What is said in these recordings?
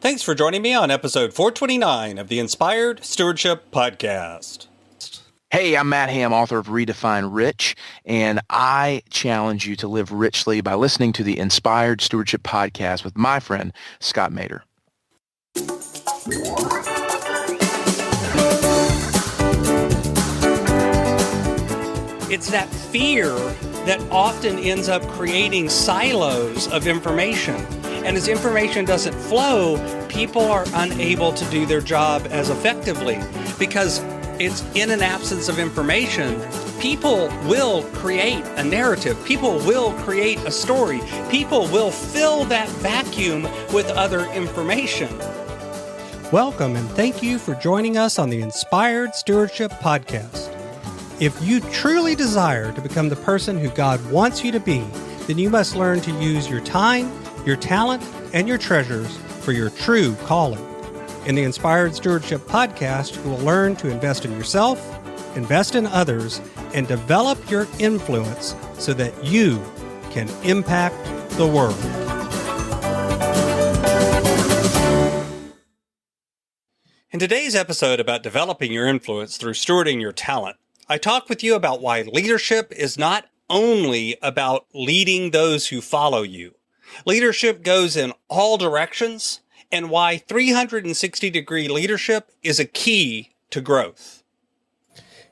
Thanks for joining me on episode 429 of the Inspired Stewardship Podcast. Hey, I'm Matt Ham, author of Redefine Rich, and I challenge you to live richly by listening to the Inspired Stewardship Podcast with my friend, Scott Mater. It's that fear that often ends up creating silos of information. And as information doesn't flow, people are unable to do their job as effectively because it's in an absence of information. People will create a narrative. People will create a story. People will fill that vacuum with other information. Welcome and thank you for joining us on the Inspired Stewardship Podcast. If you truly desire to become the person who God wants you to be, then you must learn to use your time, your talent, and your treasures for your true calling. In the Inspired Stewardship Podcast, you will learn to invest in yourself, invest in others, and develop your influence so that you can impact the world. In today's episode about developing your influence through stewarding your talent, I talk with you about why leadership is not only about leading those who follow you. Leadership goes in all directions, and why 360-degree leadership is a key to growth.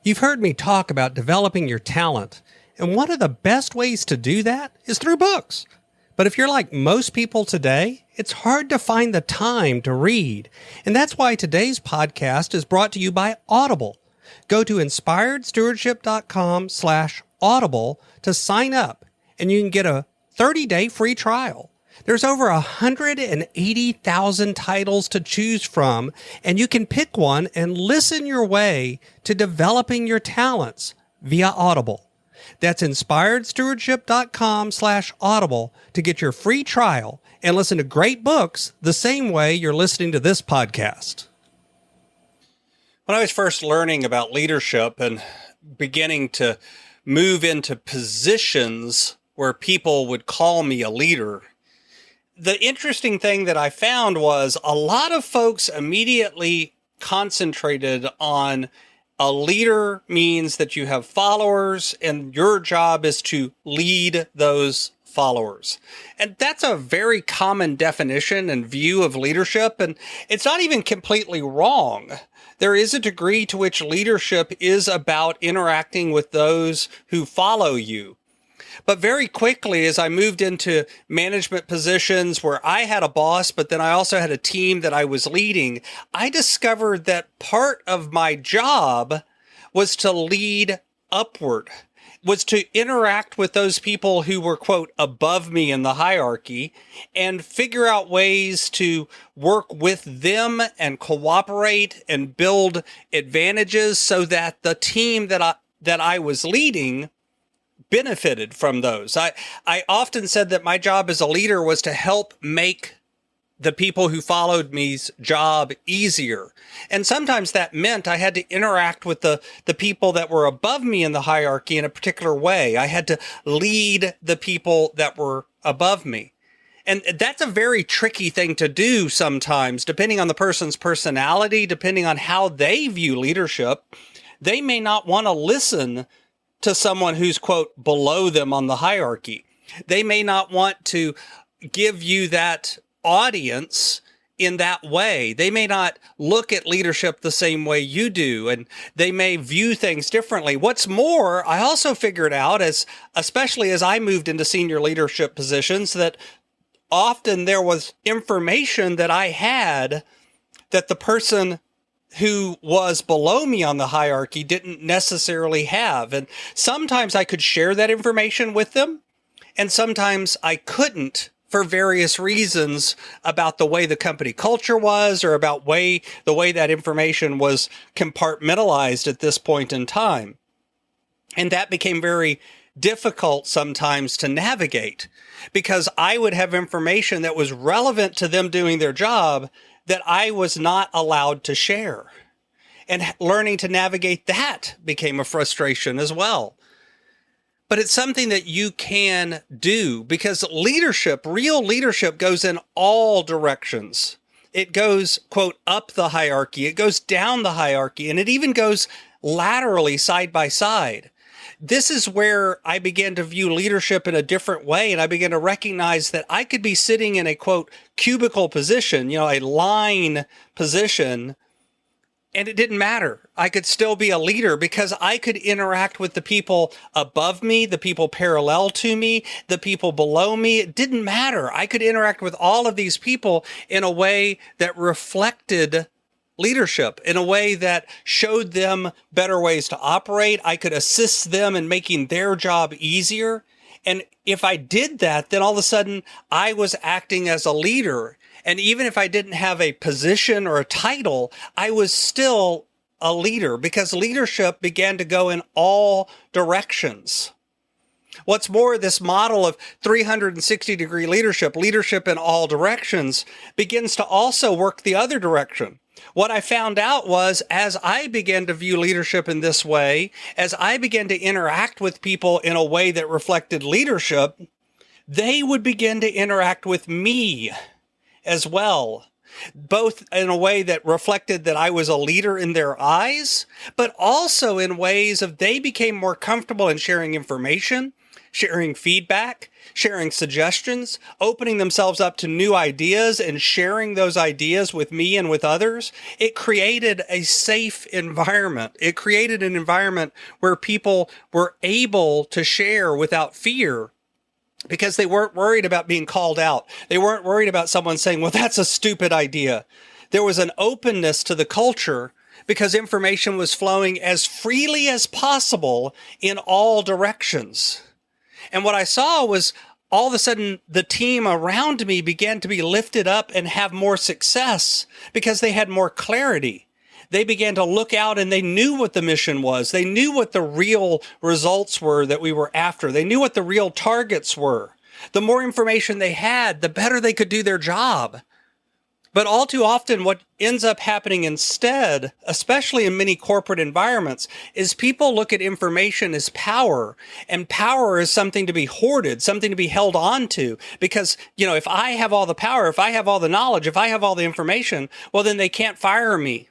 You've heard me talk about developing your talent, and one of the best ways to do that is through books. But if you're like most people today, it's hard to find the time to read. And that's why today's podcast is brought to you by Audible. Go to inspiredstewardship.com/audible to sign up, and you can get a 30-day free trial. There's over 180,000 titles to choose from, and you can pick one and listen your way to developing your talents via Audible. That's inspiredstewardship.com/audible to get your free trial and listen to great books the same way you're listening to this podcast. When I was first learning about leadership and beginning to move into positions where people would call me a leader, the interesting thing that I found was a lot of folks immediately concentrated on a leader means that you have followers and your job is to lead those followers. And that's a very common definition and view of leadership, and it's not even completely wrong. There is a degree to which leadership is about interacting with those who follow you. But very quickly, as I moved into management positions where I had a boss, but then I also had a team that I was leading, I discovered that part of my job was to lead upward, was to interact with those people who were, quote, above me in the hierarchy and figure out ways to work with them and cooperate and build advantages so that the team that I was leading benefited from those. I often said that my job as a leader was to help make the people who followed me's job easier. And sometimes that meant I had to interact with the people that were above me in the hierarchy in a particular way. I had to lead the people that were above me. And that's a very tricky thing to do sometimes, depending on the person's personality, depending on how they view leadership. They may not want to listen to someone who's, quote, below them on the hierarchy. They may not want to give you that audience in that way. They may not look at leadership the same way you do, and they may view things differently. What's more, I also figured out, especially as I moved into senior leadership positions, that often there was information that I had that the person who was below me on the hierarchy didn't necessarily have. And sometimes I could share that information with them, and sometimes I couldn't for various reasons about the way the company culture was or about the way that information was compartmentalized at this point in time. And that became very difficult sometimes to navigate because I would have information that was relevant to them doing their job that I was not allowed to share. And learning to navigate that became a frustration as well. But it's something that you can do because leadership, real leadership, goes in all directions. It goes, quote, up the hierarchy. It goes down the hierarchy, and it even goes laterally side by side. This is where I began to view leadership in a different way, and I began to recognize that I could be sitting in a, quote, cubicle position, a line position, and it didn't matter. I could still be a leader because I could interact with the people above me, the people parallel to me, the people below me. It didn't matter. I could interact with all of these people in a way that reflected leadership, in a way that showed them better ways to operate. I could assist them in making their job easier. And if I did that, then all of a sudden I was acting as a leader. And even if I didn't have a position or a title, I was still a leader because leadership began to go in all directions. What's more, this model of 360-degree leadership, leadership in all directions, begins to also work the other direction. What I found out was as I began to view leadership in this way, as I began to interact with people in a way that reflected leadership, they would begin to interact with me as well, both in a way that reflected that I was a leader in their eyes, but also in ways of they became more comfortable in sharing information, sharing feedback, sharing suggestions, opening themselves up to new ideas and sharing those ideas with me and with others. It created a safe environment. It created an environment where people were able to share without fear, because they weren't worried about being called out. They weren't worried about someone saying, well, that's a stupid idea. There was an openness to the culture because information was flowing as freely as possible in all directions. And what I saw was all of a sudden the team around me began to be lifted up and have more success because they had more clarity. They began to look out and they knew what the mission was. They knew what the real results were that we were after. They knew what the real targets were. The more information they had, the better they could do their job. But all too often, what ends up happening instead, especially in many corporate environments, is people look at information as power, and power is something to be hoarded, something to be held on to. Because, if I have all the power, if I have all the knowledge, if I have all the information, well, then they can't fire me.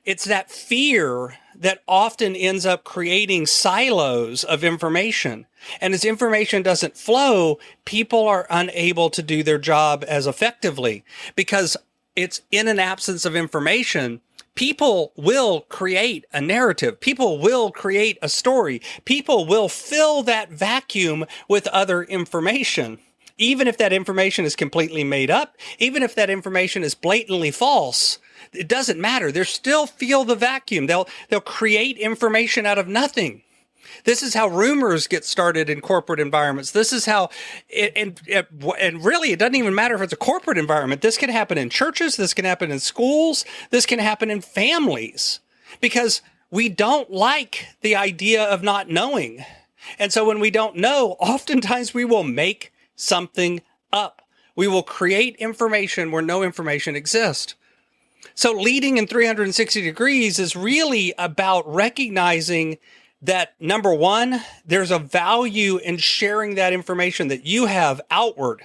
It's that fear that often ends up creating silos of information. And as information doesn't flow, people are unable to do their job as effectively because it's in an absence of information. People will create a narrative. People will create a story. People will fill that vacuum with other information. Even if that information is completely made up, even if that information is blatantly false, it doesn't matter. They still feel the vacuum. They'll create information out of nothing. This is how rumors get started in corporate environments. This is how, and really, it doesn't even matter if it's a corporate environment. This can happen in churches. This can happen in schools. This can happen in families because we don't like the idea of not knowing. And so when we don't know, oftentimes we will make something up. We will create information where no information exists. So leading in 360 degrees is really about recognizing that, number one, there's a value in sharing that information that you have outward.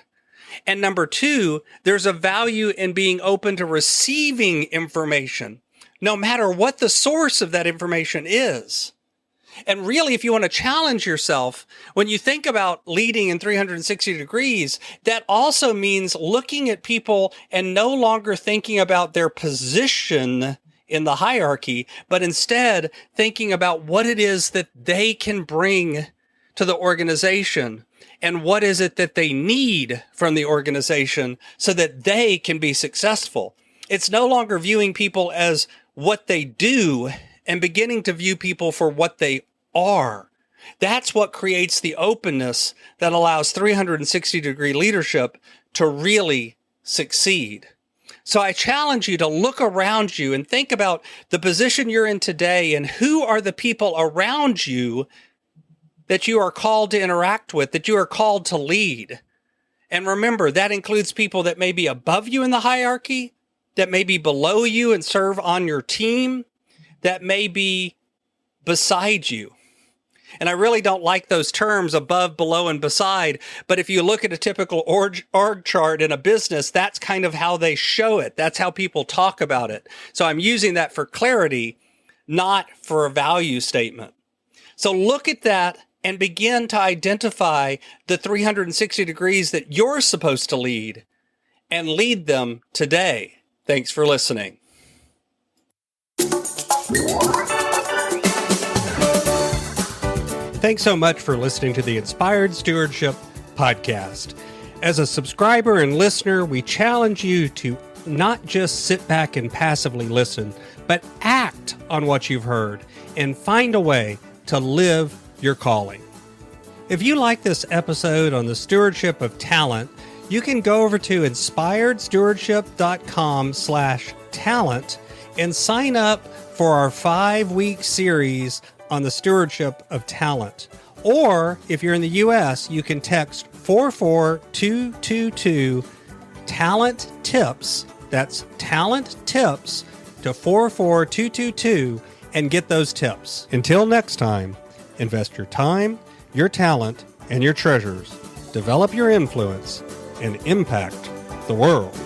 And number two, there's a value in being open to receiving information, no matter what the source of that information is. And really, if you want to challenge yourself, when you think about leading in 360 degrees, that also means looking at people and no longer thinking about their position in the hierarchy, but instead thinking about what it is that they can bring to the organization and what is it that they need from the organization so that they can be successful. It's no longer viewing people as what they do and beginning to view people for what they are. That's what creates the openness that allows 360-degree leadership to really succeed. So I challenge you to look around you and think about the position you're in today and who are the people around you that you are called to interact with, that you are called to lead. And remember, that includes people that may be above you in the hierarchy, that may be below you and serve on your team, that may be beside you. And I really don't like those terms above, below, and beside. But if you look at a typical org chart in a business, that's kind of how they show it. That's how people talk about it. So I'm using that for clarity, not for a value statement. So look at that and begin to identify the 360 degrees that you're supposed to lead, and lead them today. Thanks for listening. Thanks so much for listening to the Inspired Stewardship Podcast. As a subscriber and listener, we challenge you to not just sit back and passively listen, but act on what you've heard and find a way to live your calling. If you like this episode on the stewardship of talent, you can go over to inspiredstewardship.com/talent and sign up for our 5-week series on the stewardship of talent. Or if you're in the U.S., you can text 44222 talent tips. That's talent tips to 44222 and get those tips. Until next time, invest your time, your talent, and your treasures. Develop your influence and impact the world.